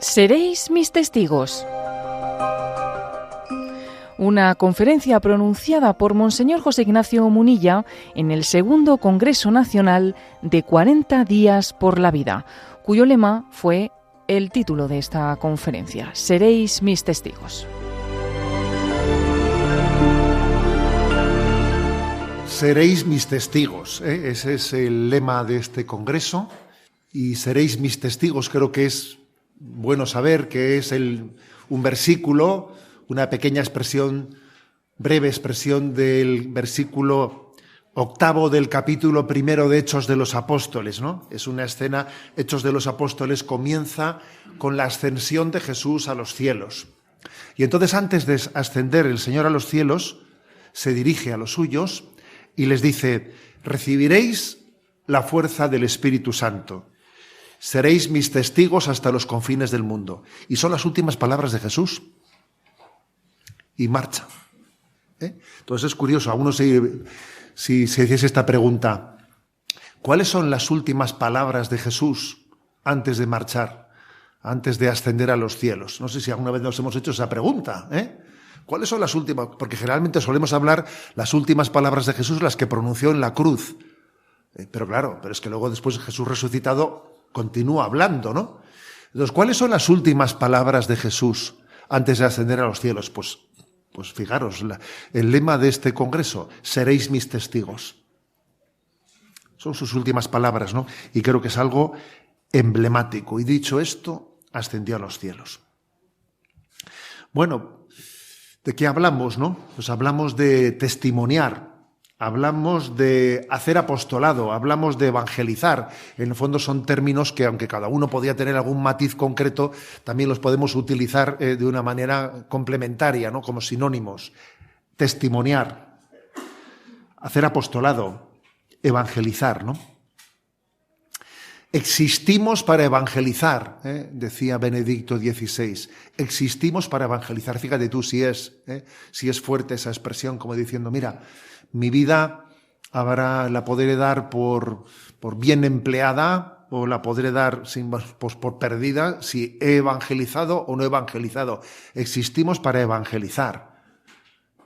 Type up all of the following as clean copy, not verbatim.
Seréis mis testigos. Una conferencia pronunciada por Monseñor José Ignacio Munilla en el segundo Congreso Nacional de 40 días por la vida, cuyo lema fue el título de esta conferencia: Seréis mis testigos. Seréis mis testigos, ese es el lema de este congreso, y seréis mis testigos. Creo que es bueno saber que es un versículo, una pequeña expresión, breve expresión del versículo 8 del capítulo 1 de Hechos de los Apóstoles, ¿no? Es una escena. Hechos de los Apóstoles comienza con la ascensión de Jesús a los cielos. Y entonces, antes de ascender el Señor a los cielos, se dirige a los suyos y les dice: recibiréis la fuerza del Espíritu Santo, seréis mis testigos hasta los confines del mundo. Y son las últimas palabras de Jesús. Y marcha. Entonces es curioso, a uno si se hiciese esta pregunta: ¿cuáles son las últimas palabras de Jesús antes de marchar, antes de ascender a los cielos? No sé si alguna vez nos hemos hecho esa pregunta, ¿Cuáles son las últimas? Porque generalmente solemos hablar las últimas palabras de Jesús, las que pronunció en la cruz. Pero claro, es que luego después Jesús resucitado continúa hablando, ¿no? Entonces, ¿cuáles son las últimas palabras de Jesús antes de ascender a los cielos? Pues fijaros, el lema de este congreso: seréis mis testigos. Son sus últimas palabras, ¿no? Y creo que es algo emblemático. Y dicho esto, ascendió a los cielos. Bueno, ¿de qué hablamos, no? Pues hablamos de testimoniar, hablamos de hacer apostolado, hablamos de evangelizar. En el fondo son términos que, aunque cada uno podía tener algún matiz concreto, también los podemos utilizar de una manera complementaria, ¿no? Como sinónimos. Testimoniar, hacer apostolado, evangelizar, ¿no? Existimos para evangelizar, decía Benedicto XVI. Existimos para evangelizar. Fíjate tú si es fuerte esa expresión, como diciendo: mira, mi vida ahora la podré dar por bien empleada, o la podré dar por perdida, si he evangelizado o no he evangelizado. Existimos para evangelizar.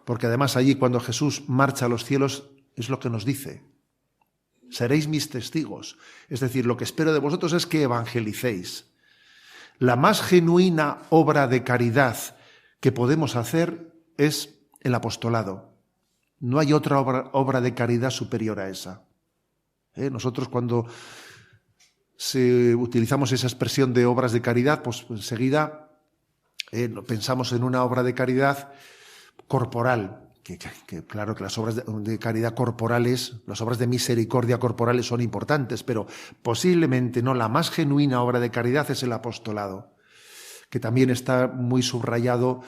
Porque además allí, cuando Jesús marcha a los cielos, es lo que nos dice: seréis mis testigos. Es decir, lo que espero de vosotros es que evangelicéis. La más genuina obra de caridad que podemos hacer es el apostolado. No hay otra obra de caridad superior a esa. Nosotros, cuando utilizamos esa expresión de obras de caridad, pues enseguida pensamos en una obra de caridad corporal. Que claro que las obras de caridad corporales, las obras de misericordia corporales son importantes, pero posiblemente no la más genuina obra de caridad es el apostolado, que también está muy subrayado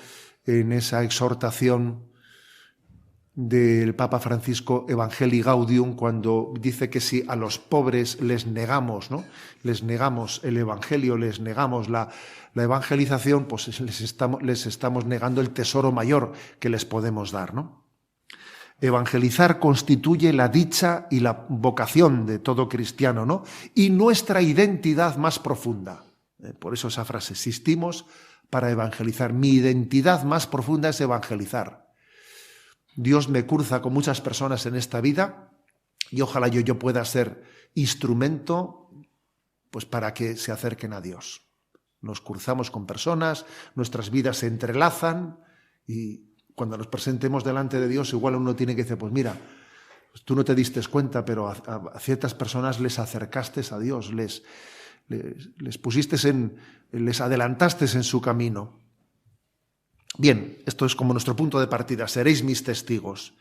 en esa exhortación del Papa Francisco, Evangelii Gaudium, cuando dice que si a los pobres les negamos, ¿no? Les negamos el Evangelio, les negamos la evangelización, pues les estamos negando el tesoro mayor que les podemos dar, ¿no? Evangelizar constituye la dicha y la vocación de todo cristiano, ¿no? Y nuestra identidad más profunda. Por eso esa frase: existimos para evangelizar. Mi identidad más profunda es evangelizar. Dios me cruza con muchas personas en esta vida y ojalá yo pueda ser instrumento, pues, para que se acerquen a Dios. Nos cruzamos con personas, nuestras vidas se entrelazan, y cuando nos presentemos delante de Dios, igual uno tiene que decir: pues mira, pues tú no te diste cuenta, pero a ciertas personas les acercaste a Dios, les les adelantaste en su camino. Bien, esto es como nuestro punto de partida: seréis mis testigos.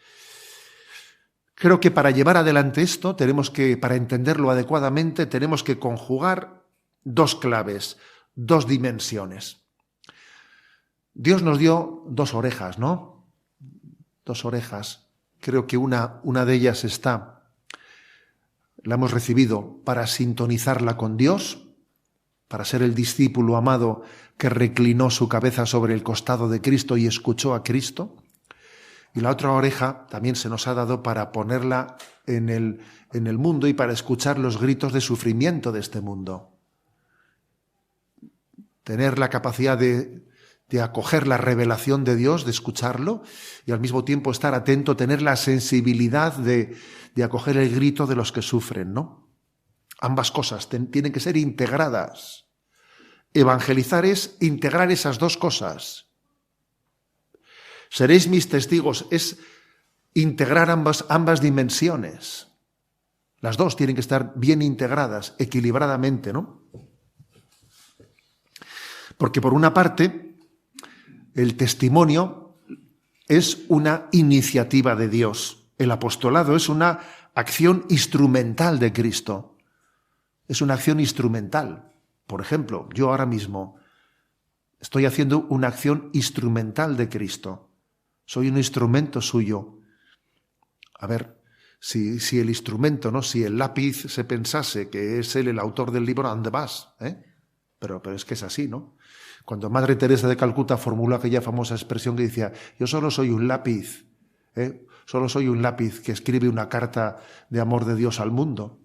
Creo que para llevar adelante esto para entenderlo adecuadamente, tenemos que conjugar dos claves, dos dimensiones. Dios nos dio dos orejas, ¿no? Dos orejas. Creo que una de ellas la hemos recibido para sintonizarla con Dios, para ser el discípulo amado que reclinó su cabeza sobre el costado de Cristo y escuchó a Cristo. Y la otra oreja también se nos ha dado para ponerla en el mundo y para escuchar los gritos de sufrimiento de este mundo. Tener la capacidad de acoger la revelación de Dios, de escucharlo, y al mismo tiempo estar atento, tener la sensibilidad de acoger el grito de los que sufren, ¿no? Ambas cosas tienen que ser integradas. Evangelizar es integrar esas dos cosas. Seréis mis testigos, es integrar ambas dimensiones. Las dos tienen que estar bien integradas, equilibradamente, ¿no? Porque por una parte, el testimonio es una iniciativa de Dios. El apostolado es una acción instrumental de Cristo. Es una acción instrumental. Por ejemplo, yo ahora mismo estoy haciendo una acción instrumental de Cristo. Soy un instrumento suyo. A ver, si el instrumento, ¿no? Si el lápiz se pensase que es él el autor del libro, ¿a dónde vas? Pero es que es así, ¿no? Cuando Madre Teresa de Calcuta formuló aquella famosa expresión que decía, yo solo soy un lápiz, solo soy un lápiz que escribe una carta de amor de Dios al mundo.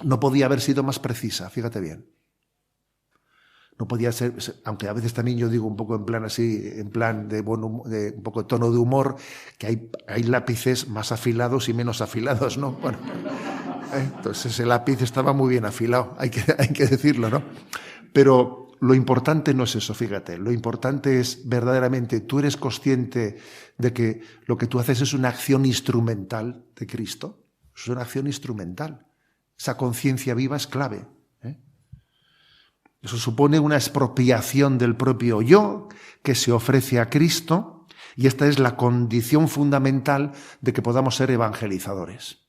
No podía haber sido más precisa, fíjate bien. No podía ser, aunque a veces también yo digo un poco en plan así, en plan de un poco de tono de humor, que hay lápices más afilados y menos afilados, ¿no? Bueno, entonces ese lápiz estaba muy bien afilado, hay que decirlo, ¿no? Pero lo importante no es eso, fíjate, lo importante es verdaderamente, tú eres consciente de que lo que tú haces es una acción instrumental de Cristo, es una acción instrumental. Esa conciencia viva es clave. Eso supone una expropiación del propio yo que se ofrece a Cristo, y esta es la condición fundamental de que podamos ser evangelizadores.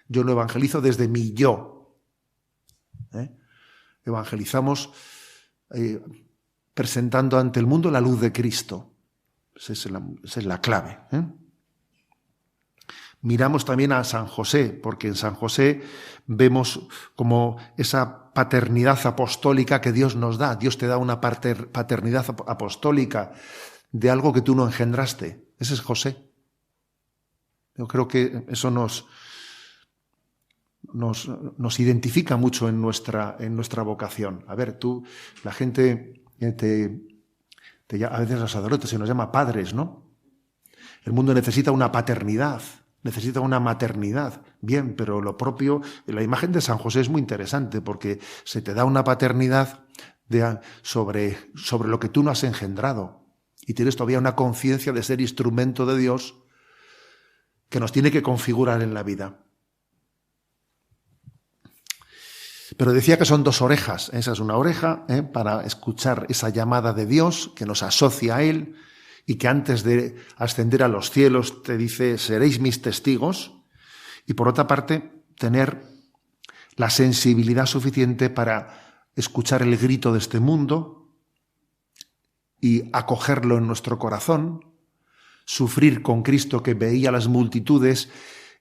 Yo lo evangelizo desde mi yo. Evangelizamos presentando ante el mundo la luz de Cristo. Esa es la clave. Miramos también a San José, porque en San José vemos como esa paternidad apostólica que Dios nos da. Dios te da una paternidad apostólica de algo que tú no engendraste. Ese es José. Yo creo que eso nos identifica mucho en nuestra vocación. A ver, la gente a veces los sacerdotes se nos llama padres, ¿no? El mundo necesita una paternidad. Necesita una maternidad. Bien, pero lo propio, la imagen de San José es muy interesante porque se te da una paternidad sobre lo que tú no has engendrado y tienes todavía una conciencia de ser instrumento de Dios que nos tiene que configurar en la vida. Pero decía que son dos orejas. Esa es una oreja para escuchar esa llamada de Dios que nos asocia a Él, y que antes de ascender a los cielos te dice, seréis mis testigos, y por otra parte, tener la sensibilidad suficiente para escuchar el grito de este mundo y acogerlo en nuestro corazón, sufrir con Cristo que veía las multitudes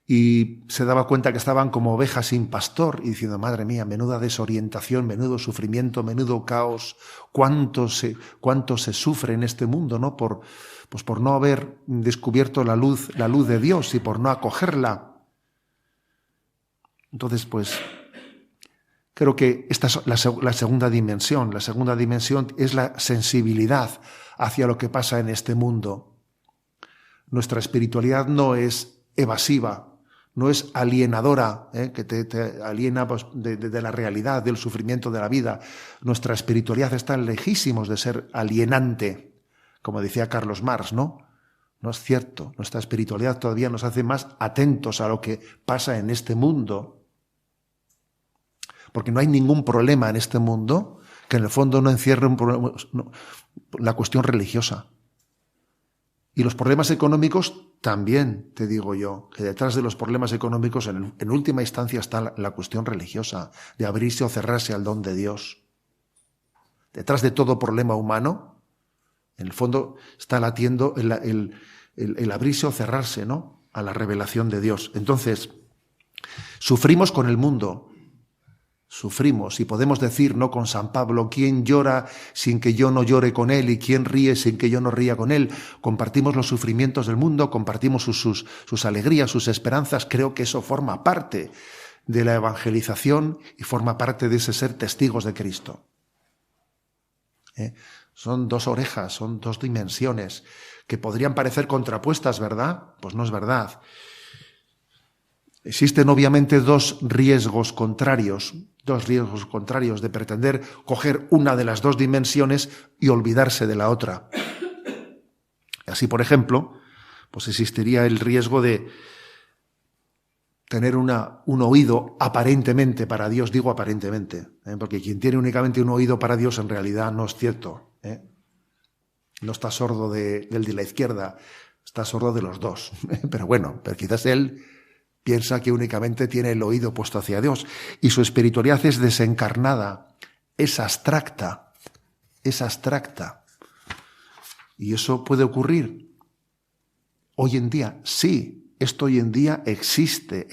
y se daba cuenta que estaban como ovejas sin pastor y diciendo, madre mía, menuda desorientación, menudo sufrimiento, menudo caos, cuánto se sufre en este mundo, ¿no? Por no haber descubierto la luz de Dios y por no acogerla. Entonces, pues, creo que esta es la segunda dimensión. La segunda dimensión es la sensibilidad hacia lo que pasa en este mundo. Nuestra espiritualidad no es evasiva, no es alienadora, que te aliena pues, de la realidad, del sufrimiento de la vida. Nuestra espiritualidad está lejísimos de ser alienante, como decía Carlos Marx, ¿no? No es cierto. Nuestra espiritualidad todavía nos hace más atentos a lo que pasa en este mundo. Porque no hay ningún problema en este mundo que en el fondo no encierre la cuestión religiosa. Y los problemas económicos también, te digo yo, que detrás de los problemas económicos en última instancia está la cuestión religiosa, de abrirse o cerrarse al don de Dios. Detrás de todo problema humano, en el fondo está latiendo el abrirse o cerrarse, ¿no?, a la revelación de Dios. Entonces, sufrimos con el mundo, Sufrimos y podemos decir, ¿no?, con San Pablo, ¿quién llora sin que yo no llore con él? ¿Y quién ríe sin que yo no ría con él? Compartimos los sufrimientos del mundo, compartimos sus alegrías, sus esperanzas. Creo que eso forma parte de la evangelización y forma parte de ese ser testigos de Cristo. Son dos orejas, son dos dimensiones que podrían parecer contrapuestas, ¿verdad? Pues no es verdad. Existen obviamente dos riesgos contrarios de pretender coger una de las dos dimensiones y olvidarse de la otra. Así, por ejemplo, pues existiría el riesgo de tener un oído aparentemente para Dios, digo aparentemente, porque quien tiene únicamente un oído para Dios en realidad no es cierto. No está sordo del de la izquierda, está sordo de los dos. Pero bueno, pero quizás él piensa que únicamente tiene el oído puesto hacia Dios y su espiritualidad es desencarnada, es abstracta. ¿Y eso puede ocurrir hoy en día? Sí, esto hoy en día existe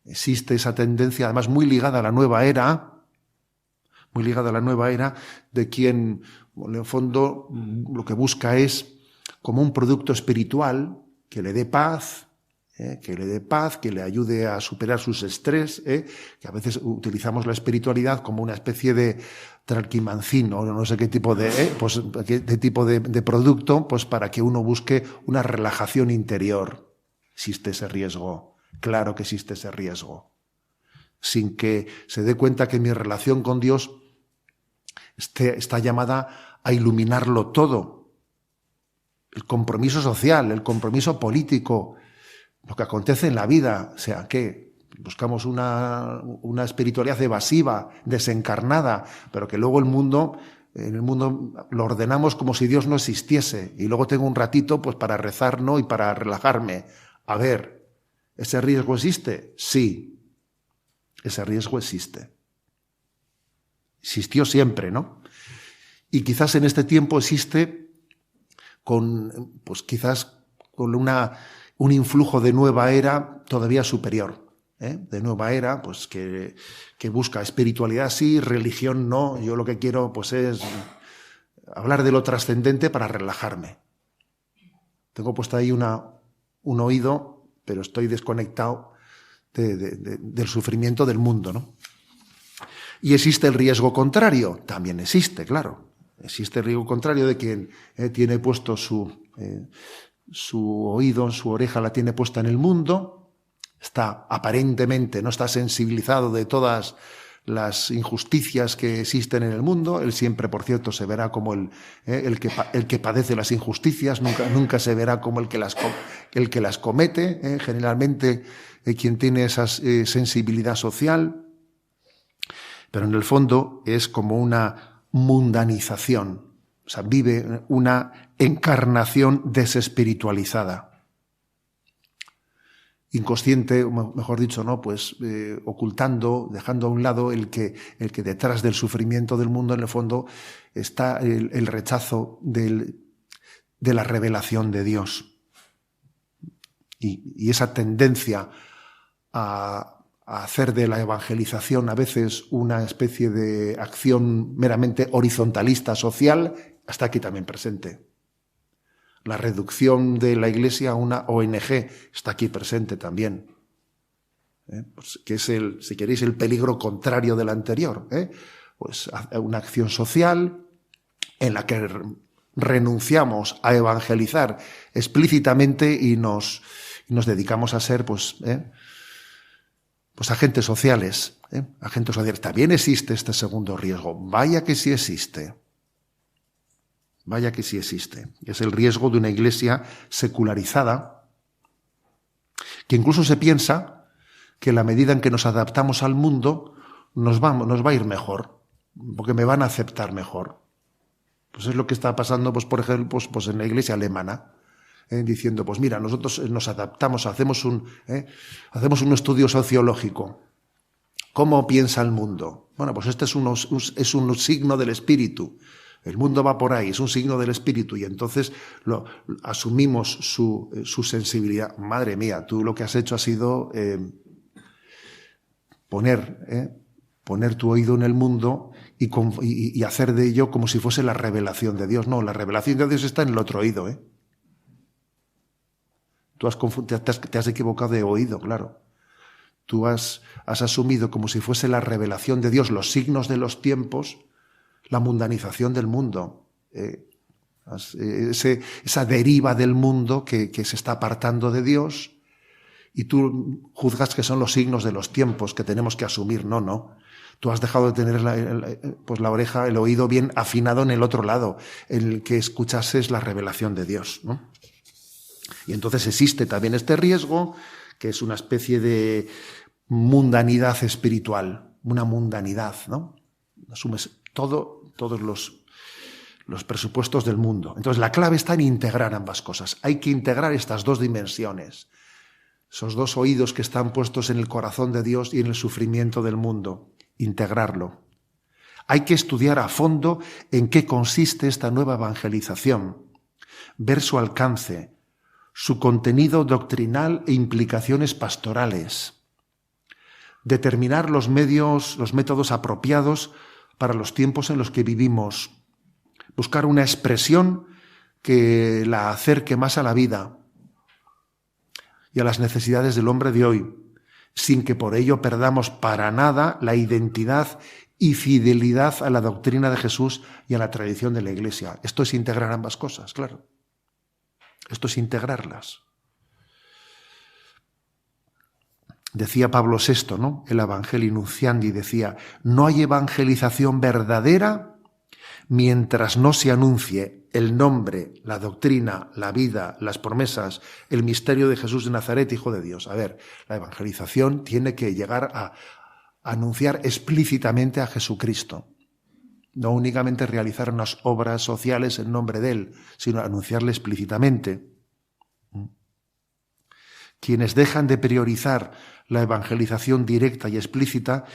esa tendencia, además muy ligada a la nueva era, de quien, en el fondo, lo que busca es como un producto espiritual que le dé paz, que le ayude a superar sus estrés, que a veces utilizamos la espiritualidad como una especie de tralquimancino, o no sé qué tipo de producto, pues para que uno busque una relajación interior. Existe ese riesgo, claro que existe ese riesgo. Sin que se dé cuenta que mi relación con Dios está llamada a iluminarlo todo. El compromiso social, el compromiso político, lo que acontece en la vida, o sea, que buscamos una espiritualidad evasiva, desencarnada, pero que luego en el mundo lo ordenamos como si Dios no existiese, y luego tengo un ratito pues para rezar, ¿no?, y para relajarme. A ver, ¿ese riesgo existe? Sí, ese riesgo existe. Existió siempre, ¿no? Y quizás en este tiempo existe quizás con un influjo de nueva era todavía superior, de nueva era, pues que busca espiritualidad sí, religión no. Yo lo que quiero pues es hablar de lo trascendente para relajarme. Tengo puesto ahí un oído, pero estoy desconectado del sufrimiento del mundo, ¿no? Y existe el riesgo contrario, también existe, claro. Existe el riesgo contrario de quien tiene puesto su oído, su oreja la tiene puesta en el mundo, aparentemente no está sensibilizado de todas las injusticias que existen en el mundo. Él siempre, por cierto, se verá como el que padece las injusticias, nunca se verá como el que las comete, generalmente quien tiene esa sensibilidad social, pero en el fondo es como una mundanización, o sea, vive una encarnación desespiritualizada. Inconsciente, mejor dicho, ¿no? Pues ocultando, dejando a un lado el que detrás del sufrimiento del mundo, en el fondo, está el rechazo de la revelación de Dios. Y esa tendencia a hacer de la evangelización a veces una especie de acción meramente horizontalista social, está aquí también presente. La reducción de la Iglesia a una ONG está aquí presente también. Pues, que es si queréis, el peligro contrario del anterior. Pues una acción social en la que renunciamos a evangelizar explícitamente y nos dedicamos a ser pues agentes sociales. Agentes sociales. También existe este segundo riesgo. Vaya que sí existe. Vaya que sí existe. Es el riesgo de una iglesia secularizada, que incluso se piensa que en la medida en que nos adaptamos al mundo nos va a ir mejor, porque me van a aceptar mejor. Pues es lo que está pasando, pues por ejemplo, pues en la iglesia alemana, diciendo, pues mira, nosotros nos adaptamos, hacemos un estudio sociológico. ¿Cómo piensa el mundo? Bueno, pues este es un signo del espíritu. El mundo va por ahí, es un signo del espíritu, y entonces asumimos su sensibilidad. Madre mía, tú lo que has hecho ha sido poner poner tu oído en el mundo y hacer de ello como si fuese la revelación de Dios. No, la revelación de Dios está en el otro oído, ¿eh? Tú te has equivocado de oído, claro. Tú has asumido como si fuese la revelación de Dios, los signos de los tiempos, la mundanización del mundo, esa deriva del mundo que se está apartando de Dios, y tú juzgas que son los signos de los tiempos que tenemos que asumir. No. Tú has dejado de tener la oreja, el oído bien afinado en el otro lado, en el que escuchases la revelación de Dios, ¿no? Y entonces existe también este riesgo, que es una especie de mundanidad espiritual, una mundanidad, ¿no? Asumes todos los presupuestos del mundo. Entonces la clave está en integrar ambas cosas. Hay que integrar estas dos dimensiones, esos dos oídos que están puestos en el corazón de Dios y en el sufrimiento del mundo. Integrarlo. Hay que estudiar a fondo en qué consiste esta nueva evangelización, ver su alcance, su contenido doctrinal e implicaciones pastorales, determinar los métodos apropiados para los tiempos en los que vivimos, buscar una expresión que la acerque más a la vida y a las necesidades del hombre de hoy, sin que por ello perdamos para nada la identidad y fidelidad a la doctrina de Jesús y a la tradición de la Iglesia. Esto es integrar ambas cosas, claro. Esto es integrarlas. Decía Pablo VI, ¿no? El Evangelii Nunciandi decía: no hay evangelización verdadera mientras no se anuncie el nombre, la doctrina, la vida, las promesas, el misterio de Jesús de Nazaret, Hijo de Dios. A ver, la evangelización tiene que llegar a anunciar explícitamente a Jesucristo. No únicamente realizar unas obras sociales en nombre de Él, sino anunciarle explícitamente. Quienes dejan de priorizar la evangelización directa y explícita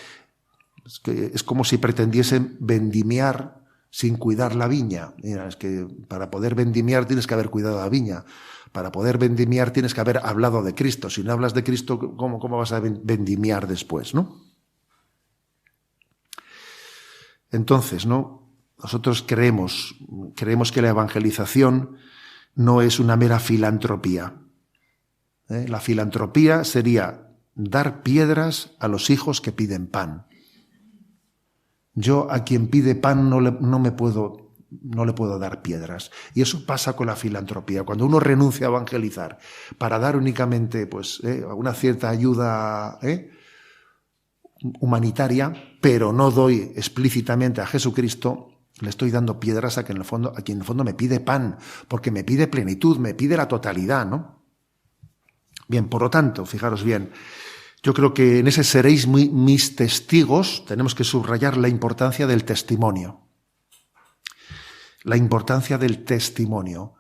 es como si pretendiesen vendimiar sin cuidar la viña. Mira, es que para poder vendimiar tienes que haber cuidado la viña. Para poder vendimiar tienes que haber hablado de Cristo. Si no hablas de Cristo, ¿cómo vas a vendimiar después, no? Entonces, ¿no? Nosotros creemos que la evangelización no es una mera filantropía. La filantropía sería dar piedras a los hijos que piden pan. Yo a quien pide pan no le puedo dar piedras. Y eso pasa con la filantropía. Cuando uno renuncia a evangelizar para dar únicamente una cierta ayuda humanitaria, pero no doy explícitamente a Jesucristo, le estoy dando piedras a quien en el fondo me pide pan, porque me pide plenitud, me pide la totalidad, ¿no? Bien, por lo tanto, fijaros bien, yo creo que en ese seréis mis testigos tenemos que subrayar la importancia del testimonio. La importancia del testimonio.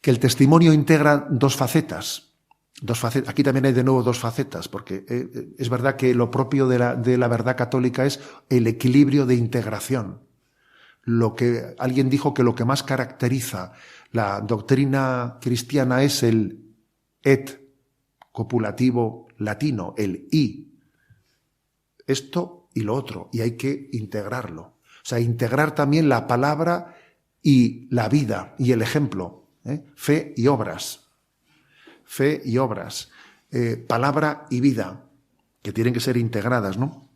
Que el testimonio integra dos facetas. Aquí también hay de nuevo dos facetas, porque es verdad que lo propio de la verdad católica es el equilibrio de integración. Alguien dijo que lo que más caracteriza la doctrina cristiana es el et copulativo latino, el y. Esto y lo otro, y hay que integrarlo. O sea, integrar también la palabra y la vida y el ejemplo, fe y obras. Fe y obras, palabra y vida, que tienen que ser integradas, ¿no?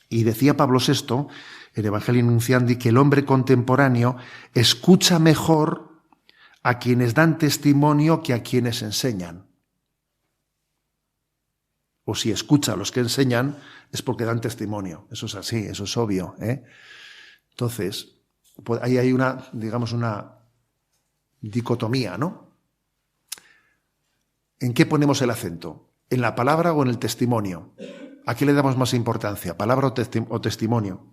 Y decía Pablo VI, en Evangelii Nunciandi, que el hombre contemporáneo escucha mejor a quienes dan testimonio que a quienes enseñan. O si escucha a los que enseñan, es porque dan testimonio. Eso es así, eso es obvio, Entonces, pues ahí hay una dicotomía, ¿no? ¿En qué ponemos el acento? ¿En la palabra o en el testimonio? ¿A qué le damos más importancia? ¿Palabra o testimonio?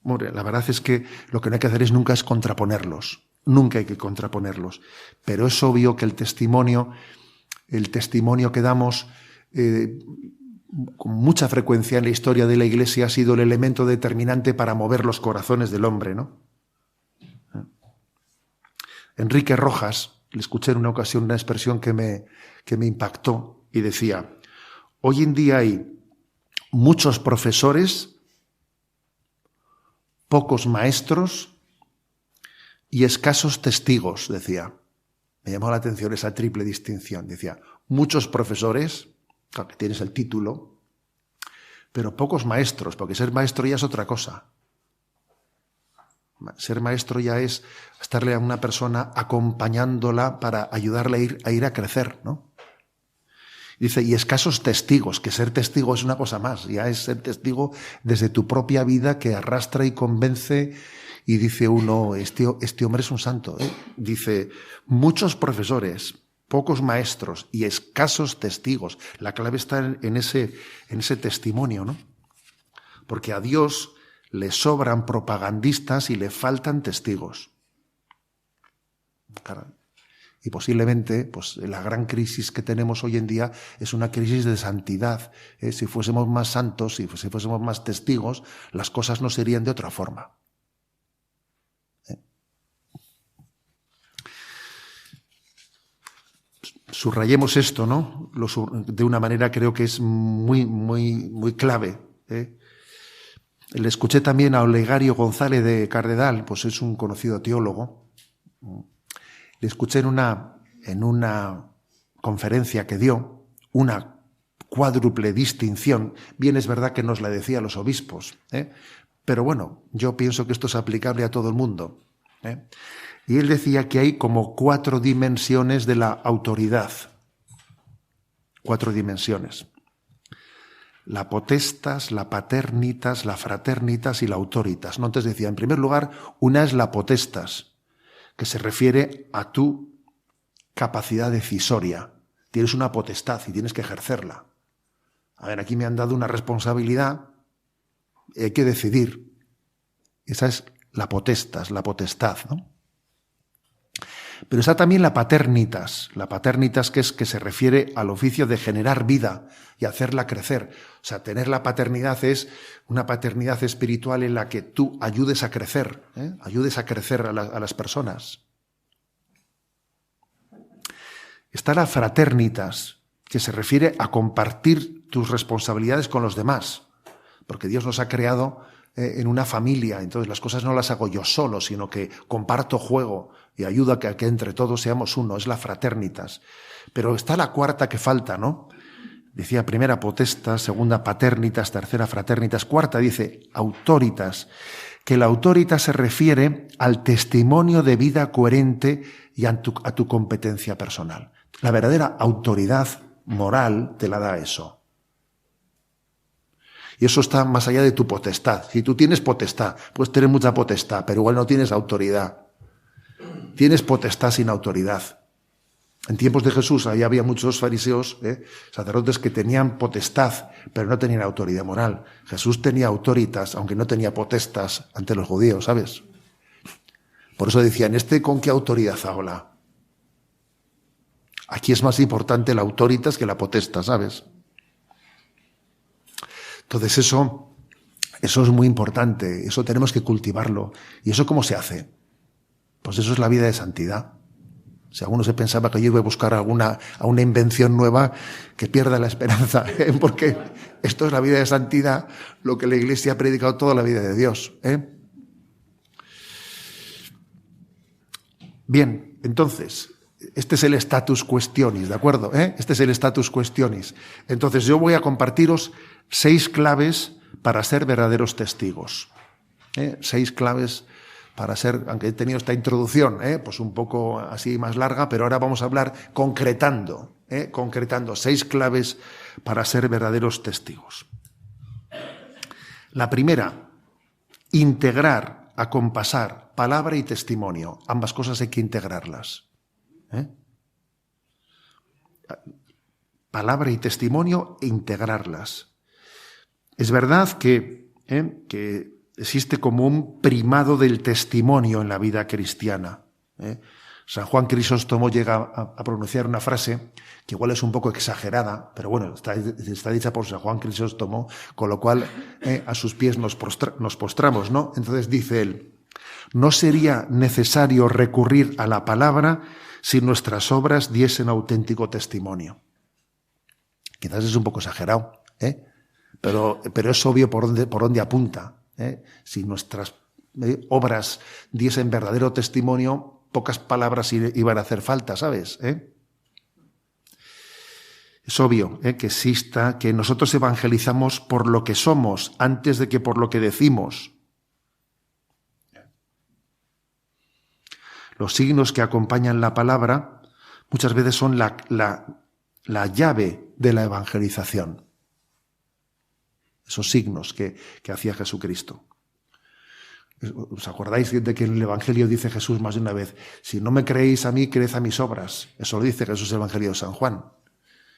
Hombre, la verdad es que lo que no hay que hacer nunca es contraponerlos. Nunca hay que contraponerlos. Pero es obvio que el testimonio que damos con mucha frecuencia en la historia de la Iglesia ha sido el elemento determinante para mover los corazones del hombre, ¿no? Enrique Rojas, le escuché en una ocasión una expresión que me impactó y decía: hoy en día hay muchos profesores pocos maestros y escasos testigos, decía. Me llamó la atención esa triple distinción. Decía, muchos profesores, claro que tienes el título, pero pocos maestros, porque ser maestro ya es otra cosa. Ser maestro ya es estarle a una persona acompañándola para ayudarle a ir a crecer, ¿no? Dice, y escasos testigos, que ser testigo es una cosa más, ya es ser testigo desde tu propia vida que arrastra y convence, y dice uno, este hombre es un santo, ¿eh? Dice, muchos profesores, pocos maestros y escasos testigos. La clave está en ese testimonio, ¿no? Porque a Dios le sobran propagandistas y le faltan testigos. Claro. Y posiblemente, pues, la gran crisis que tenemos hoy en día es una crisis de santidad. Si fuésemos más santos, si fuésemos más testigos, las cosas no serían de otra forma. Subrayemos esto, ¿no? De una manera creo que es muy, muy, muy clave. Le escuché también a Olegario González de Cardedal, pues es un conocido teólogo. Le escuché en una conferencia que dio, una cuádruple distinción. Bien, es verdad que nos la decía los obispos, pero bueno, yo pienso que esto es aplicable a todo el mundo. Y él decía que hay como 4 dimensiones de la autoridad. 4 dimensiones. La potestas, la paternitas, la fraternitas y la autoritas. ¿No? Entonces decía, en primer lugar, una es la potestas, que se refiere a tu capacidad decisoria. Tienes una potestad y tienes que ejercerla. A ver, aquí me han dado una responsabilidad y hay que decidir. Esa es la potestas, la potestad, ¿no? Pero está también la paternitas que se refiere al oficio de generar vida y hacerla crecer. O sea, tener la paternidad es una paternidad espiritual en la que tú ayudes a crecer, ayudes a crecer a las personas. Está la fraternitas, que se refiere a compartir tus responsabilidades con los demás, porque Dios nos ha creado en una familia, entonces las cosas no las hago yo solo, sino que comparto juego y ayudo a que entre todos seamos uno, es la fraternitas. Pero está la cuarta que falta, ¿no? Decía primera potestas, segunda paternitas, tercera fraternitas, cuarta dice autoritas, que la autoritas se refiere al testimonio de vida coherente y a tu competencia personal. La verdadera autoridad moral te la da eso. Y eso está más allá de tu potestad. Si tú tienes potestad, puedes tener mucha potestad, pero igual no tienes autoridad. Tienes potestad sin autoridad. En tiempos de Jesús ahí había muchos fariseos, sacerdotes que tenían potestad, pero no tenían autoridad moral. Jesús tenía autoritas, aunque no tenía potestas ante los judíos, ¿sabes? Por eso decían, ¿con qué autoridad habla? Aquí es más importante la autoritas que la potestad, ¿sabes? Entonces eso es muy importante, eso tenemos que cultivarlo. ¿Y eso cómo se hace? Pues eso es la vida de santidad. Si alguno se pensaba que yo iba a buscar a una invención nueva, que pierda la esperanza, porque esto es la vida de santidad, lo que la Iglesia ha predicado toda la vida de Dios. Bien, entonces, este es el status questionis, ¿de acuerdo? Este es el status questionis. Entonces yo voy a compartiros 6 claves para ser verdaderos testigos. 6 claves para ser, aunque he tenido esta introducción, pues un poco así más larga, pero ahora vamos a hablar concretando 6 claves para ser verdaderos testigos. La primera, integrar, acompasar palabra y testimonio. Ambas cosas hay que integrarlas. Palabra y testimonio e integrarlas. Es verdad que existe como un primado del testimonio en la vida cristiana. San Juan Crisóstomo llega a pronunciar una frase que igual es un poco exagerada, pero bueno, está dicha por San Juan Crisóstomo, con lo cual a sus pies nos postramos, ¿no? Entonces dice él, no sería necesario recurrir a la palabra si nuestras obras diesen auténtico testimonio. Quizás es un poco exagerado, pero es obvio por dónde apunta. Si nuestras obras diesen verdadero testimonio, pocas palabras iban a hacer falta, ¿sabes? Es obvio que nosotros evangelizamos por lo que somos antes de que por lo que decimos. Los signos que acompañan la palabra muchas veces son la llave de la evangelización. Esos signos que hacía Jesucristo. ¿Os acordáis de que en el Evangelio dice Jesús más de una vez: si no me creéis a mí, creed a mis obras? Eso lo dice Jesús en el Evangelio de San Juan.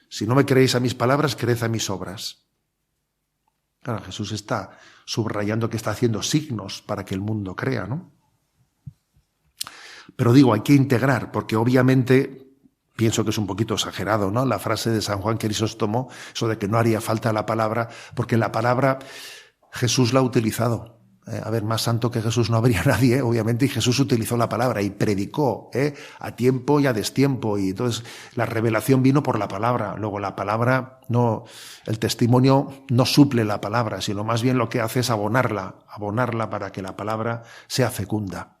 Si no me creéis a mis palabras, creed a mis obras. Claro, Jesús está subrayando que está haciendo signos para que el mundo crea, ¿no? Pero digo, hay que integrar, porque obviamente pienso que es un poquito exagerado, ¿no? La frase de San Juan Crisóstomo, eso de que no haría falta la palabra, porque la palabra Jesús la ha utilizado. A ver, más santo que Jesús no habría nadie, obviamente, y Jesús utilizó la palabra y predicó a tiempo y a destiempo, y entonces la revelación vino por la palabra. Luego la palabra no, el testimonio no suple la palabra, sino más bien lo que hace es abonarla para que la palabra sea fecunda.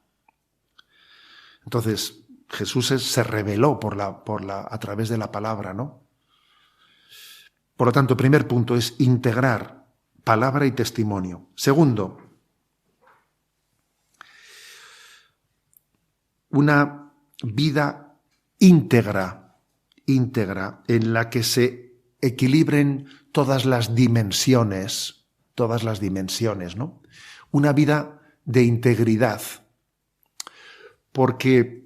Entonces Jesús se reveló a través de la palabra, ¿no? Por lo tanto, primer punto es integrar palabra y testimonio. Segundo, una vida íntegra en la que se equilibren todas las dimensiones, ¿no? Una vida de integridad, porque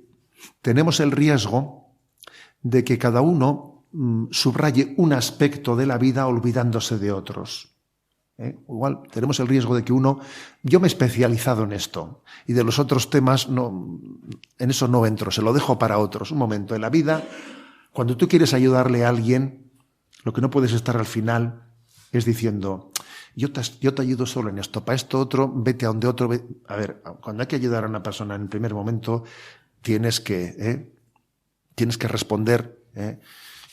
tenemos el riesgo de que cada uno subraye un aspecto de la vida olvidándose de otros. Igual tenemos el riesgo de que yo me he especializado en esto y de los otros temas en eso no entro, se lo dejo para otros. Un momento, en la vida, cuando tú quieres ayudarle a alguien, lo que no puedes estar al final es diciendo: yo te ayudo solo en esto, para esto otro, vete a donde otro. A ver, cuando hay que ayudar a una persona en el primer momento, tienes que responder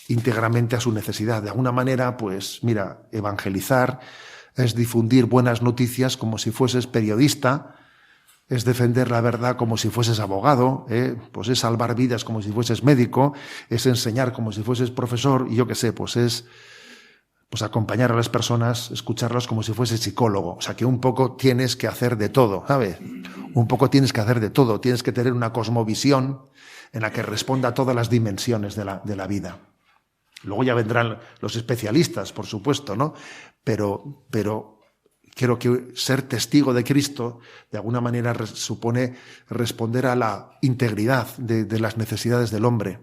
íntegramente a su necesidad. De alguna manera, pues mira, evangelizar es difundir buenas noticias como si fueses periodista, es defender la verdad como si fueses abogado, pues es salvar vidas como si fueses médico, es enseñar como si fueses profesor, y yo qué sé, pues es acompañar a las personas, escucharlas como si fueses psicólogo. O sea que un poco tienes que hacer de todo, ¿sabes? Un poco tienes que hacer de todo, tienes que tener una cosmovisión en la que responda a todas las dimensiones de la vida. Luego ya vendrán los especialistas, por supuesto, ¿no? Pero creo que ser testigo de Cristo de alguna manera supone responder a la integridad de las necesidades del hombre.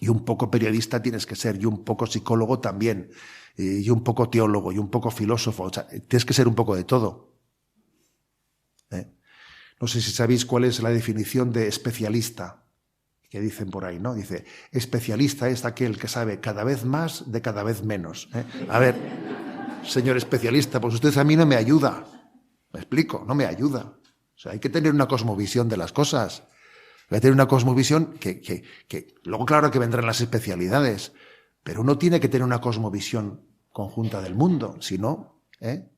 Y un poco periodista tienes que ser, y un poco psicólogo también, y un poco teólogo, y un poco filósofo. O sea, tienes que ser un poco de todo. No sé si sabéis cuál es la definición de especialista que dicen por ahí, ¿no? Dice, especialista es aquel que sabe cada vez más de cada vez menos. A ver, señor especialista, pues usted a mí no me ayuda. ¿Me explico? No me ayuda. O sea, hay que tener una cosmovisión de las cosas. Hay que tener una cosmovisión que luego claro que vendrán las especialidades, pero uno tiene que tener una cosmovisión conjunta del mundo, si no, El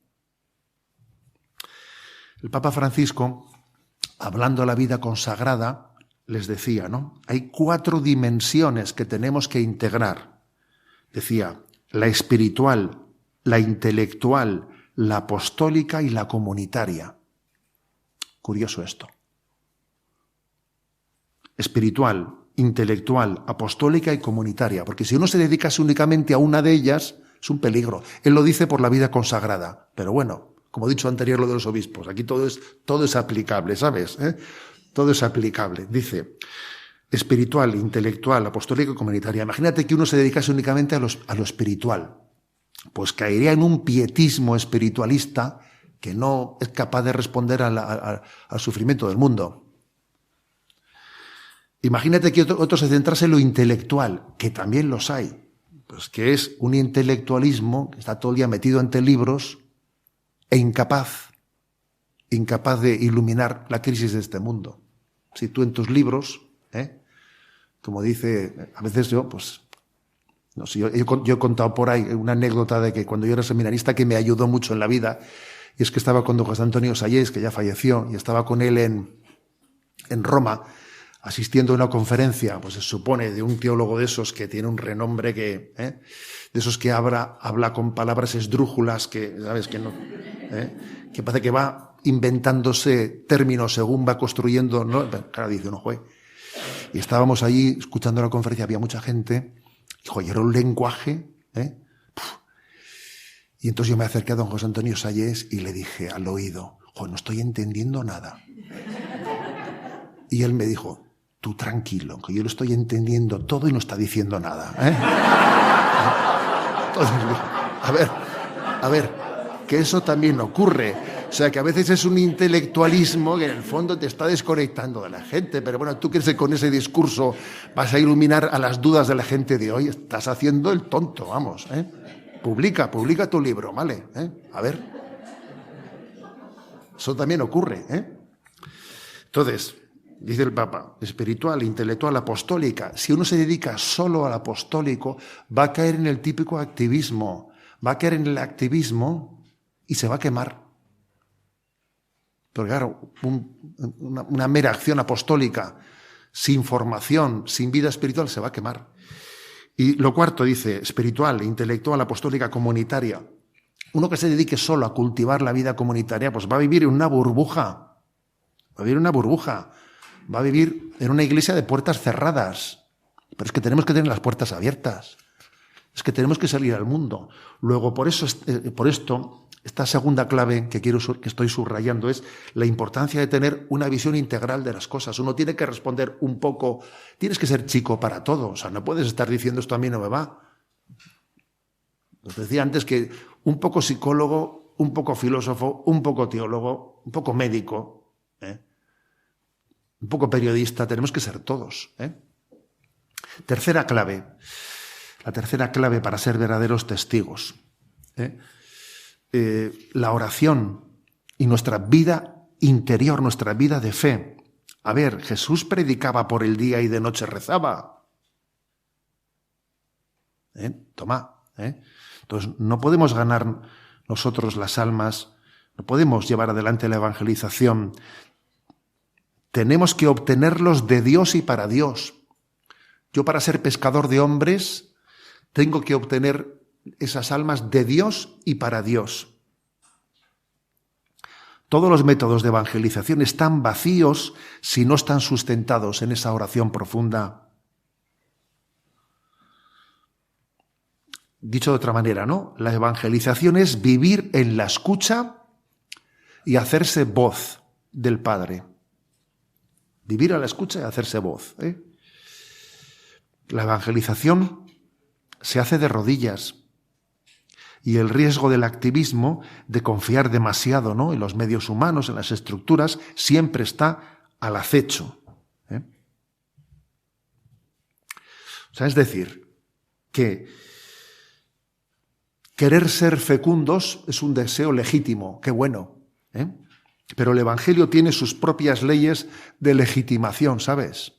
Papa Francisco, hablando de la vida consagrada, les decía, ¿no? Hay 4 dimensiones que tenemos que integrar. Decía, la espiritual, la intelectual, la apostólica y la comunitaria. Curioso esto. Espiritual, intelectual, apostólica y comunitaria. Porque si uno se dedica únicamente a una de ellas, es un peligro. Él lo dice por la vida consagrada. Pero bueno, como he dicho anterior lo de los obispos, aquí todo es aplicable, ¿sabes? Todo es aplicable. Dice, espiritual, intelectual, apostólica y comunitaria. Imagínate que uno se dedicase únicamente a lo espiritual. Pues caería en un pietismo espiritualista que no es capaz de responder al sufrimiento del mundo. Imagínate que otro se centrase en lo intelectual, que también los hay, pues que es un intelectualismo que está todo el día metido entre libros e incapaz de iluminar la crisis de este mundo. Si tú en tus libros, como dice, a veces yo he contado por ahí una anécdota de que cuando yo era seminarista que me ayudó mucho en la vida, Y es que estaba con don José Antonio Sayés, que ya falleció, y estaba con él en Roma, asistiendo a una conferencia, pues se supone, de un teólogo de esos que tiene un renombre de esos que habla con palabras esdrújulas, que, ¿sabes? Que no, que parece que va inventándose términos según va construyendo, ¿no? Claro, dice uno, joder. Y estábamos allí escuchando la conferencia, había mucha gente, y era un lenguaje, Y entonces yo me acerqué a don José Antonio Sayés y le dije al oído, no estoy entendiendo nada. Y él me dijo, tú tranquilo, que yo lo estoy entendiendo todo y no está diciendo nada. Entonces, a ver, que eso también ocurre. O sea, que a veces es un intelectualismo que en el fondo te está desconectando de la gente. Pero bueno, tú crees que con ese discurso vas a iluminar a las dudas de la gente de hoy. Estás haciendo el tonto, vamos. Publica tu libro, ¿vale? A ver. Eso también ocurre. Entonces, dice el Papa, espiritual, intelectual, apostólica. Si uno se dedica solo al apostólico, va a caer en el típico activismo. Va a caer en el activismo y se va a quemar. Porque claro, una mera acción apostólica, sin formación, sin vida espiritual, se va a quemar. Y lo cuarto dice, espiritual, intelectual, apostólica, comunitaria. Uno que se dedique solo a cultivar la vida comunitaria, pues va a vivir en una burbuja. Va a vivir en una burbuja. Va a vivir en una iglesia de puertas cerradas. Pero es que tenemos que tener las puertas abiertas. Es que tenemos que salir al mundo. Luego, por esto, esta segunda clave que estoy subrayando es la importancia de tener una visión integral de las cosas. Uno tiene que responder un poco, tienes que ser chico para todo. O sea, no puedes estar diciendo esto a mí no me va. Os decía antes que un poco psicólogo, un poco filósofo, un poco teólogo, un poco médico, un poco periodista, tenemos que ser todos. Tercera clave. La tercera clave para ser verdaderos testigos. La oración y nuestra vida interior, nuestra vida de fe. A ver, Jesús predicaba por el día y de noche rezaba. Toma. Entonces, no podemos ganar nosotros las almas, no podemos llevar adelante la evangelización. Tenemos que obtenerlos de Dios y para Dios. Yo, para ser pescador de hombres, tengo que obtener esas almas de Dios y para Dios. Todos los métodos de evangelización están vacíos si no están sustentados en esa oración profunda. Dicho de otra manera, ¿no? La evangelización es vivir en la escucha y hacerse voz del Padre. Vivir a la escucha y hacerse voz. La evangelización se hace de rodillas. Y el riesgo del activismo, de confiar demasiado, ¿no?, en los medios humanos, en las estructuras, siempre está al acecho. O sea, es decir, que querer ser fecundos es un deseo legítimo, qué bueno, pero el Evangelio tiene sus propias leyes de legitimación, ¿sabes?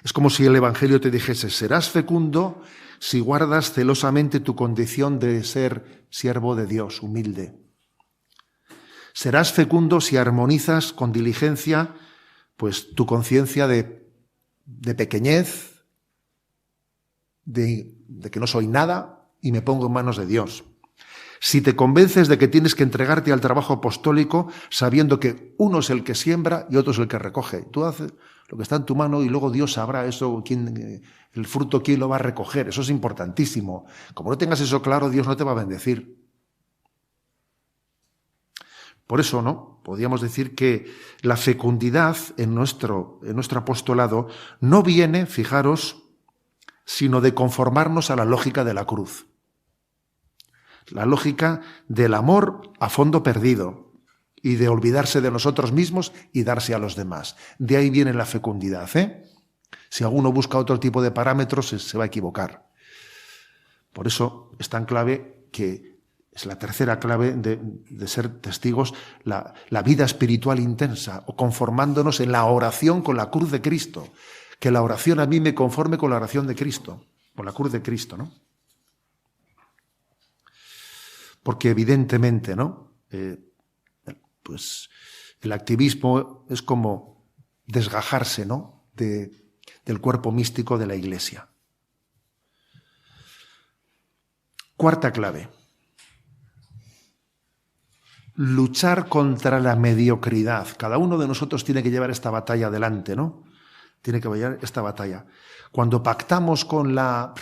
Es como si el Evangelio te dijese, serás fecundo si guardas celosamente tu condición de ser siervo de Dios, humilde. Serás fecundo si armonizas con diligencia pues tu conciencia de pequeñez, de que no soy nada y me pongo en manos de Dios. Si te convences de que tienes que entregarte al trabajo apostólico sabiendo que uno es el que siembra y otro es el que recoge. Tú haces lo que está en tu mano y luego Dios sabrá eso, el fruto, quién lo va a recoger. Eso es importantísimo. Como no tengas eso claro, Dios no te va a bendecir. Por eso, ¿no?, podríamos decir que la fecundidad en nuestro apostolado no viene, fijaros, sino de conformarnos a la lógica de la cruz. La lógica del amor a fondo perdido y de olvidarse de nosotros mismos y darse a los demás. De ahí viene la fecundidad. Si alguno busca otro tipo de parámetros, se va a equivocar. Por eso es tan clave que es la tercera clave de ser testigos, la vida espiritual intensa, o conformándonos en la oración con la cruz de Cristo. Que la oración a mí me conforme con la oración de Cristo, con la cruz de Cristo, ¿no? Porque evidentemente, ¿no?, Pues el activismo es como desgajarse, ¿no?, del cuerpo místico de la Iglesia. Cuarta clave. Luchar contra la mediocridad. Cada uno de nosotros tiene que llevar esta batalla adelante, ¿no? Tiene que llevar esta batalla. Cuando pactamos con la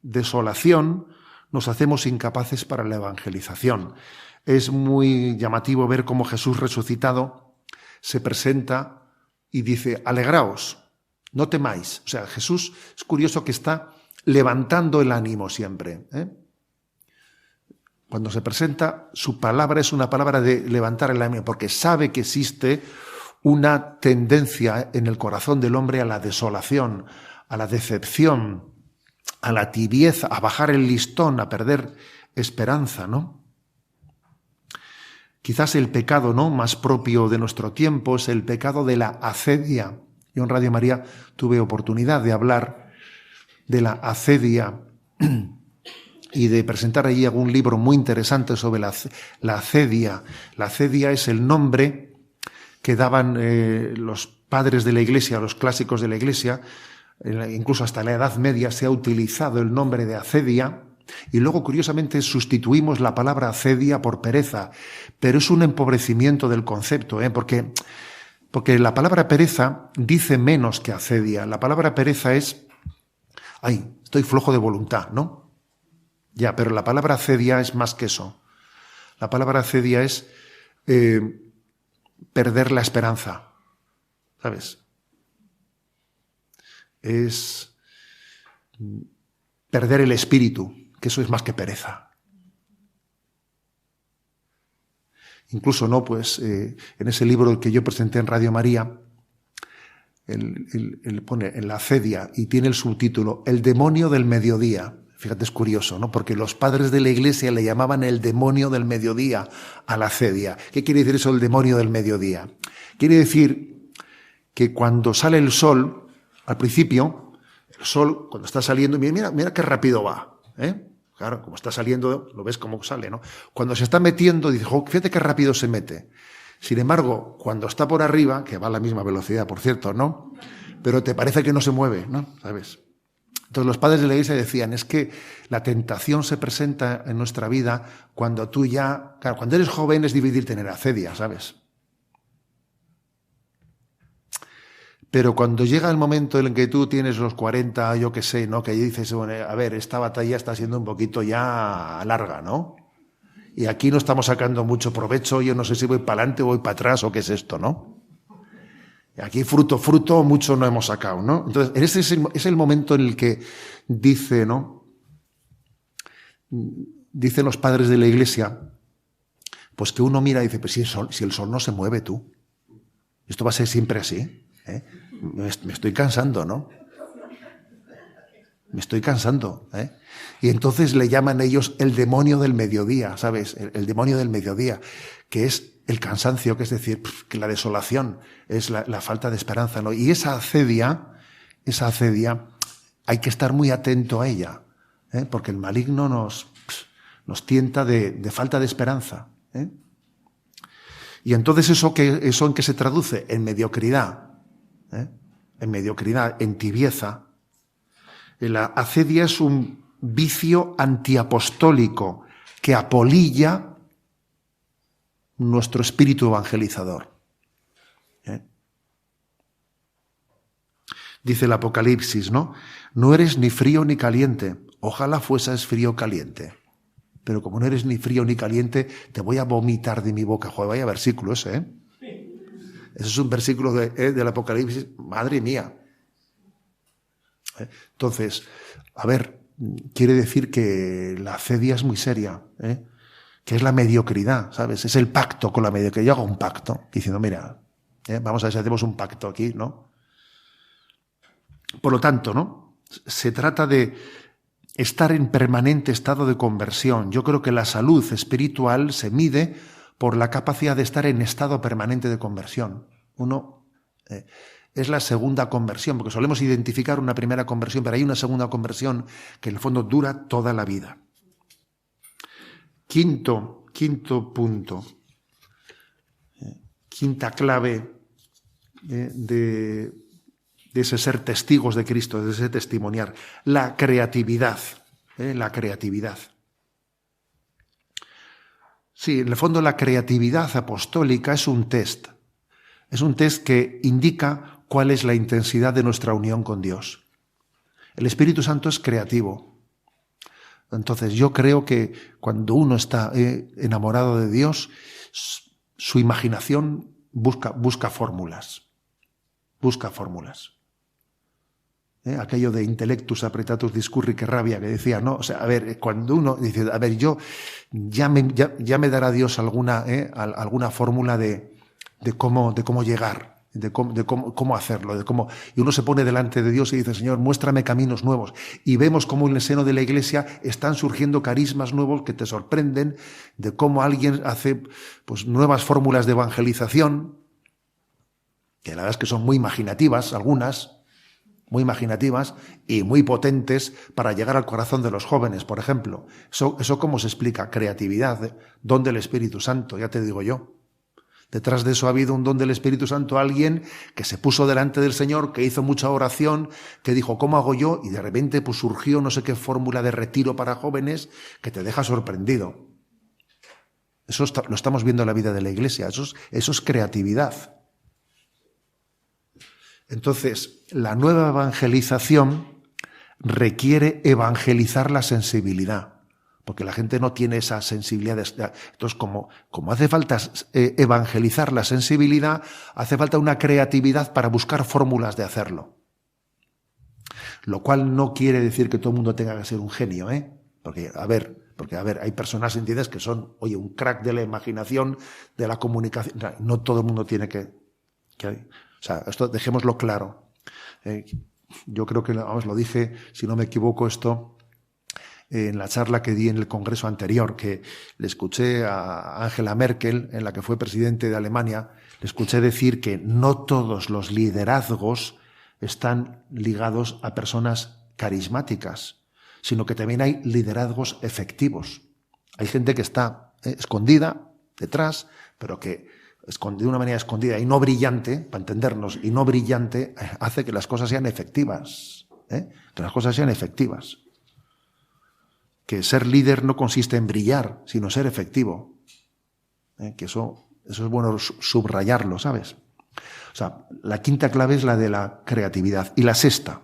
desolación, nos hacemos incapaces para la evangelización. Es muy llamativo ver cómo Jesús resucitado se presenta y dice: alegraos, no temáis. O sea, Jesús es curioso que está levantando el ánimo siempre, ¿eh? Cuando se presenta, su palabra es una palabra de levantar el ánimo, porque sabe que existe una tendencia en el corazón del hombre a la desolación, a la decepción, a la tibieza, a bajar el listón, a perder esperanza, ¿no? Quizás el pecado, ¿no?, más propio de nuestro tiempo es el pecado de la acedia. Yo en Radio María tuve oportunidad de hablar de la acedia y de presentar allí algún libro muy interesante sobre la acedia. La acedia es el nombre que daban los padres de la Iglesia, los clásicos de la Iglesia. Incluso hasta la Edad Media se ha utilizado el nombre de acedia, y luego curiosamente sustituimos la palabra acedia por pereza, pero es un empobrecimiento del concepto, porque la palabra pereza dice menos que acedia. La palabra pereza es: ay, estoy flojo de voluntad, ¿no? Ya, pero la palabra acedia es más que eso. La palabra acedia es perder la esperanza, ¿sabes? Es perder el espíritu, que eso es más que pereza. Incluso, ¿no?, pues en ese libro que yo presenté en Radio María, él pone en la acedia y tiene el subtítulo: El demonio del mediodía. Fíjate, es curioso, ¿no?, porque los padres de la Iglesia le llamaban el demonio del mediodía a la acedia. ¿Qué quiere decir eso, el demonio del mediodía? Quiere decir que cuando sale el sol, al principio, el sol, cuando está saliendo, mira qué rápido va, ¿eh? Claro, como está saliendo, lo ves cómo sale, ¿no? Cuando se está metiendo, dices: oh, fíjate qué rápido se mete. Sin embargo, cuando está por arriba, que va a la misma velocidad, por cierto, ¿no?, pero te parece que no se mueve, ¿no? ¿Sabes? Entonces los padres de la Iglesia decían: es que la tentación se presenta en nuestra vida cuando tú ya... Claro, cuando eres joven es difícil tener acedia, ¿sabes? Pero cuando llega el momento en el que tú tienes los 40, yo qué sé, ¿no?, que dices: bueno, a ver, esta batalla está siendo un poquito ya larga, ¿no? Y aquí no estamos sacando mucho provecho, yo no sé si voy para adelante o voy para atrás o qué es esto, ¿no? Aquí fruto, mucho no hemos sacado, ¿no? Entonces, ese es el momento en el que dice, ¿no?, dicen los padres de la Iglesia, pues que uno mira y dice: pues si el sol no se mueve, tú, esto va a ser siempre así, ¿eh? Me estoy cansando, ¿no? Me estoy cansando, ¿eh? Y entonces le llaman ellos el demonio del mediodía, ¿sabes? El demonio del mediodía, que es el cansancio, que es decir, que la desolación, es la falta de esperanza, ¿no? Y esa acedia, hay que estar muy atento a ella, ¿eh? Porque el maligno nos tienta de falta de esperanza, ¿eh? Y entonces ¿eso en qué se traduce? En mediocridad, ¿eh? En mediocridad, en tibieza. La acedia es un vicio antiapostólico que apolilla nuestro espíritu evangelizador, ¿eh? Dice el Apocalipsis, ¿no? No eres ni frío ni caliente. Ojalá fueses frío o caliente. Pero como no eres ni frío ni caliente, te voy a vomitar de mi boca. Joder, vaya versículo ese, ¿eh? Ese es un versículo del Apocalipsis. Madre mía. Entonces, a ver, quiere decir que la acedia es muy seria, ¿eh? Que es la mediocridad, ¿sabes? Es el pacto con la mediocridad. Yo hago un pacto diciendo: mira, vamos a ver si hacemos un pacto aquí, ¿no? Por lo tanto, ¿no?, se trata de estar en permanente estado de conversión. Yo creo que la salud espiritual se mide por la capacidad de estar en estado permanente de conversión. Uno es la segunda conversión, porque solemos identificar una primera conversión, pero hay una segunda conversión que en el fondo dura toda la vida. Quinto punto. quinta clave de ese ser testigos de Cristo, de ese testimoniar, la creatividad. La creatividad. Sí, en el fondo la creatividad apostólica es un test. Es un test que indica cuál es la intensidad de nuestra unión con Dios. El Espíritu Santo es creativo. Entonces yo creo que cuando uno está enamorado de Dios, su imaginación busca fórmulas. Busca fórmulas. Aquello de intellectus apretatus discurri que rabia, que decía, no, o sea, a ver, cuando uno dice, a ver, yo ya me dará Dios alguna fórmula de cómo llegar, de cómo hacerlo, y uno se pone delante de Dios y dice, Señor, muéstrame caminos nuevos, y vemos cómo en el seno de la Iglesia están surgiendo carismas nuevos que te sorprenden, de cómo alguien hace pues nuevas fórmulas de evangelización, que la verdad es que son muy imaginativas, algunas, muy imaginativas y muy potentes para llegar al corazón de los jóvenes, por ejemplo. Eso ¿cómo se explica? Creatividad, don del Espíritu Santo, ya te digo yo. Detrás de eso ha habido un don del Espíritu Santo, alguien que se puso delante del Señor, que hizo mucha oración, que dijo, ¿cómo hago yo? Y de repente pues surgió no sé qué fórmula de retiro para jóvenes que te deja sorprendido. Eso lo estamos viendo en la vida de la Iglesia, eso es creatividad. Entonces, la nueva evangelización requiere evangelizar la sensibilidad, porque la gente no tiene esa sensibilidad. Entonces, como hace falta evangelizar la sensibilidad, hace falta una creatividad para buscar fórmulas de hacerlo. Lo cual no quiere decir que todo el mundo tenga que ser un genio, Porque, a ver, hay personas, ¿entiendes?, que son, un crack de la imaginación, de la comunicación. No todo el mundo tiene que o sea, esto dejémoslo claro. Yo creo que, lo dije, si no me equivoco, esto en la charla que di en el congreso anterior, que le escuché a Angela Merkel, en la que fue presidente de Alemania, le escuché decir que no todos los liderazgos están ligados a personas carismáticas, sino que también hay liderazgos efectivos. Hay gente que está escondida detrás, pero que de una manera escondida y no brillante, para entendernos, y no brillante, hace que las cosas sean efectivas. Que las cosas sean efectivas. Que ser líder no consiste en brillar, sino ser efectivo. Que eso es bueno subrayarlo, ¿sabes? O sea, la quinta clave es la de la creatividad. Y la sexta.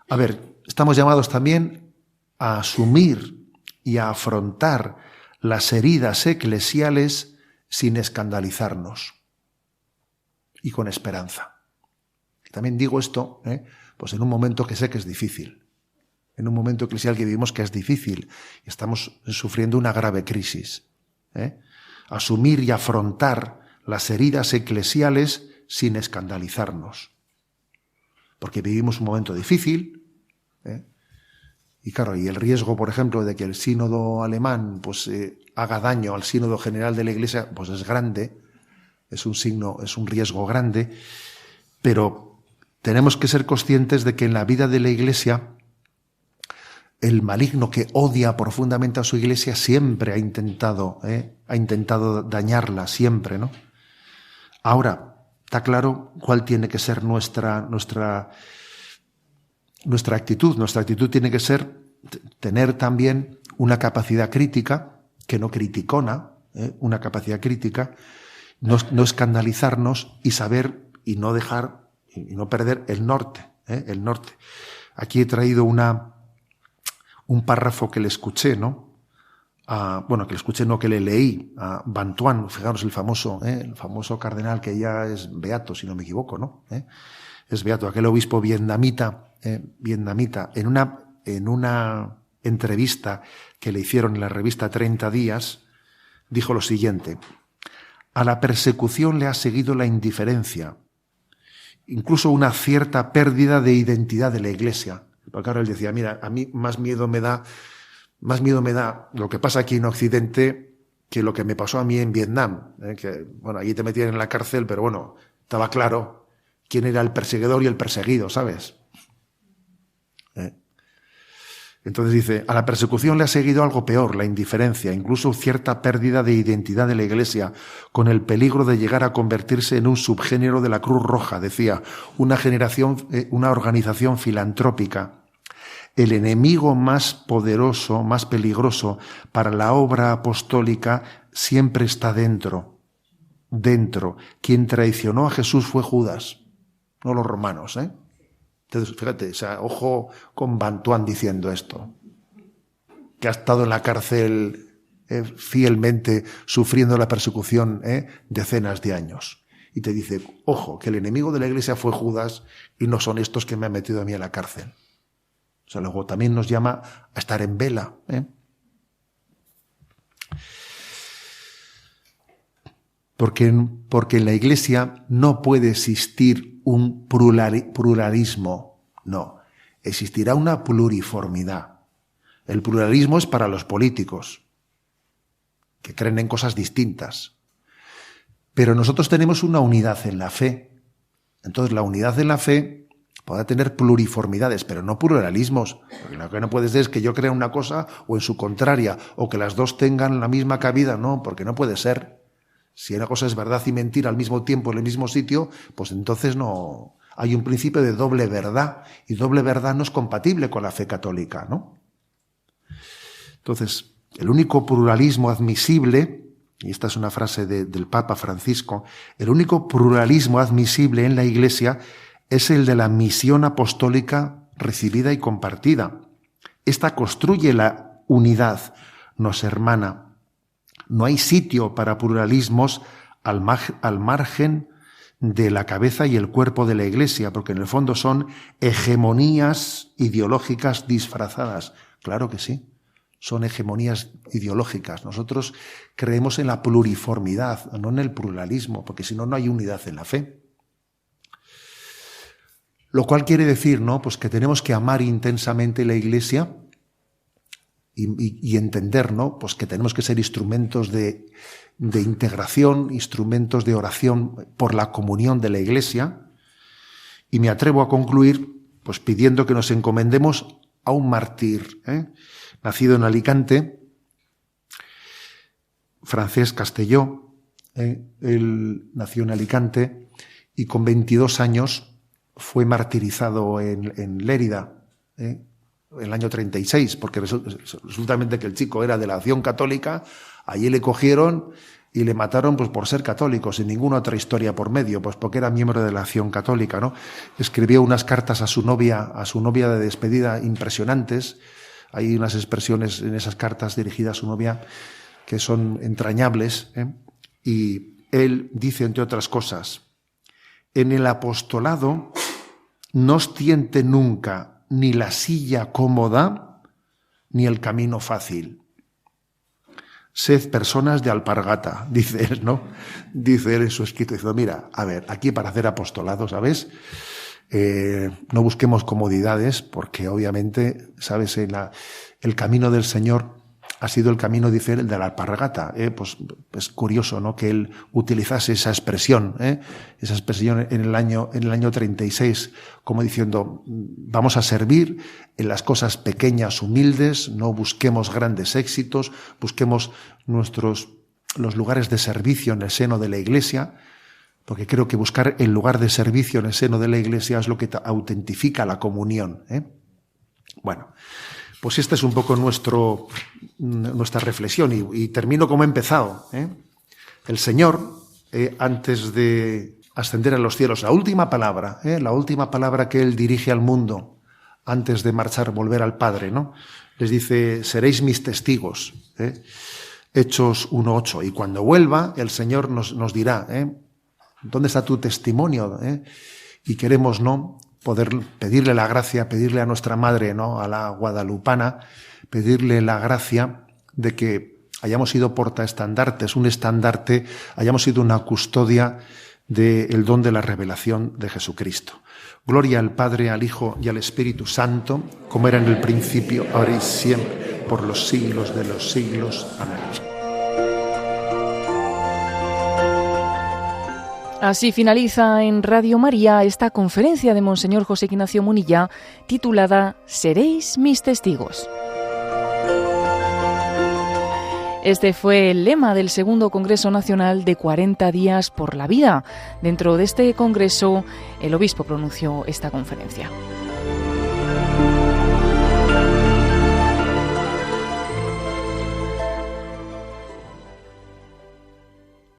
A ver, estamos llamados también a asumir y a afrontar las heridas eclesiales sin escandalizarnos y con esperanza. También digo esto, pues en un momento que sé que es difícil, en un momento eclesial que vivimos que es difícil y estamos sufriendo una grave crisis. Asumir y afrontar las heridas eclesiales sin escandalizarnos, porque vivimos un momento difícil. Y claro, y el riesgo, por ejemplo, de que el sínodo alemán pues haga daño al sínodo general de la Iglesia, pues es grande, es un riesgo grande, pero tenemos que ser conscientes de que en la vida de la Iglesia el maligno que odia profundamente a su Iglesia siempre ha intentado dañarla, siempre, ¿no? Ahora, está claro cuál tiene que ser nuestra actitud. Nuestra actitud tiene que ser tener también una capacidad crítica, que no criticona, una capacidad crítica, no escandalizarnos y saber y no dejar y no perder el norte. Aquí he traído un párrafo que le escuché, que le leí a Bantuan, fijaros el famoso cardenal que ya es beato, si no me equivoco, ¿no? Es beato, aquel obispo vietnamita, en una entrevista que le hicieron en la revista 30 días, dijo lo siguiente: a la persecución le ha seguido la indiferencia, incluso una cierta pérdida de identidad de la Iglesia. Porque claro, él decía, mira, a mí más miedo me da lo que pasa aquí en Occidente que lo que me pasó a mí en Vietnam, que bueno, allí te metían en la cárcel, pero bueno, estaba claro quién era el perseguidor y el perseguido, ¿sabes? Entonces dice, a la persecución le ha seguido algo peor, la indiferencia, incluso cierta pérdida de identidad de la Iglesia, con el peligro de llegar a convertirse en un subgénero de la Cruz Roja, decía, una organización filantrópica. El enemigo más poderoso, más peligroso para la obra apostólica siempre está dentro. Quien traicionó a Jesús fue Judas, no los romanos, ¿eh? Entonces, fíjate, o sea, ojo con Bantuán diciendo esto, que ha estado en la cárcel fielmente sufriendo la persecución decenas de años. Y te dice, ojo, que el enemigo de la Iglesia fue Judas y no son estos que me han metido a mí en la cárcel. O sea, luego también nos llama a estar en vela, ¿eh? Porque en la Iglesia no puede existir un pluralismo, no. Existirá una pluriformidad. El pluralismo es para los políticos, que creen en cosas distintas. Pero nosotros tenemos una unidad en la fe. Entonces, la unidad en la fe podrá tener pluriformidades, pero no pluralismos. Porque lo que no puede ser es que yo crea una cosa o en su contraria, o que las dos tengan la misma cabida. No, porque no puede ser. Si una cosa es verdad y mentira al mismo tiempo en el mismo sitio, pues entonces no hay un principio de doble verdad, y doble verdad no es compatible con la fe católica, ¿no? Entonces, el único pluralismo admisible, y esta es una frase del Papa Francisco, el único pluralismo admisible en la Iglesia es el de la misión apostólica recibida y compartida. Esta construye la unidad, nos hermana. No hay sitio para pluralismos al margen de la cabeza y el cuerpo de la Iglesia, porque en el fondo son hegemonías ideológicas disfrazadas. Claro que sí, son hegemonías ideológicas. Nosotros creemos en la pluriformidad, no en el pluralismo, porque si no, no hay unidad en la fe. Lo cual quiere decir, ¿no?, pues que tenemos que amar intensamente la Iglesia y entender, ¿no?, pues que tenemos que ser instrumentos de integración, instrumentos de oración por la comunión de la Iglesia. Y me atrevo a concluir pues pidiendo que nos encomendemos a un mártir, nacido en Alicante, Francesc Castelló. Él nació en Alicante y con 22 años fue martirizado en Lérida, el año 36, porque resulta que el chico era de la Acción Católica. Allí le cogieron y le mataron pues por ser católico, sin ninguna otra historia por medio, pues porque era miembro de la Acción Católica, ¿no? Escribió unas cartas a su novia de despedida impresionantes. Hay unas expresiones en esas cartas dirigidas a su novia que son entrañables, y él dice, entre otras cosas, en el apostolado no os tiente nunca ni la silla cómoda, ni el camino fácil. Sed personas de alpargata, dice él, ¿no? Dice él en su escrito, dice, mira, a ver, aquí para hacer apostolado, ¿sabes? No busquemos comodidades, porque obviamente, ¿sabes? El camino del Señor ha sido el camino, dice él, de la alpargata. Pues es curioso, ¿no?, que él utilizase esa expresión en el año 36, como diciendo, vamos a servir en las cosas pequeñas, humildes, no busquemos grandes éxitos, busquemos los lugares de servicio en el seno de la Iglesia, porque creo que buscar el lugar de servicio en el seno de la Iglesia es lo que autentifica la comunión. Bueno, pues esta es un poco nuestra reflexión y termino como he empezado. El Señor, antes de ascender a los cielos, la última palabra que Él dirige al mundo antes de marchar, volver al Padre, ¿no?, les dice, seréis mis testigos. Hechos 1:8. Y cuando vuelva, el Señor nos dirá, ¿dónde está tu testimonio? Y queremos, ¿no?, poder pedirle la gracia, pedirle a nuestra Madre, ¿no?, a la guadalupana, pedirle la gracia de que hayamos sido portaestandartes, un estandarte, hayamos sido una custodia del don de la revelación de Jesucristo. Gloria al Padre, al Hijo y al Espíritu Santo, como era en el principio, ahora y siempre, por los siglos de los siglos. Amén. Así finaliza en Radio María esta conferencia de Monseñor José Ignacio Munilla titulada Seréis mis testigos. Este fue el lema del segundo Congreso Nacional de 40 días por la vida. Dentro de este congreso, el obispo pronunció esta conferencia.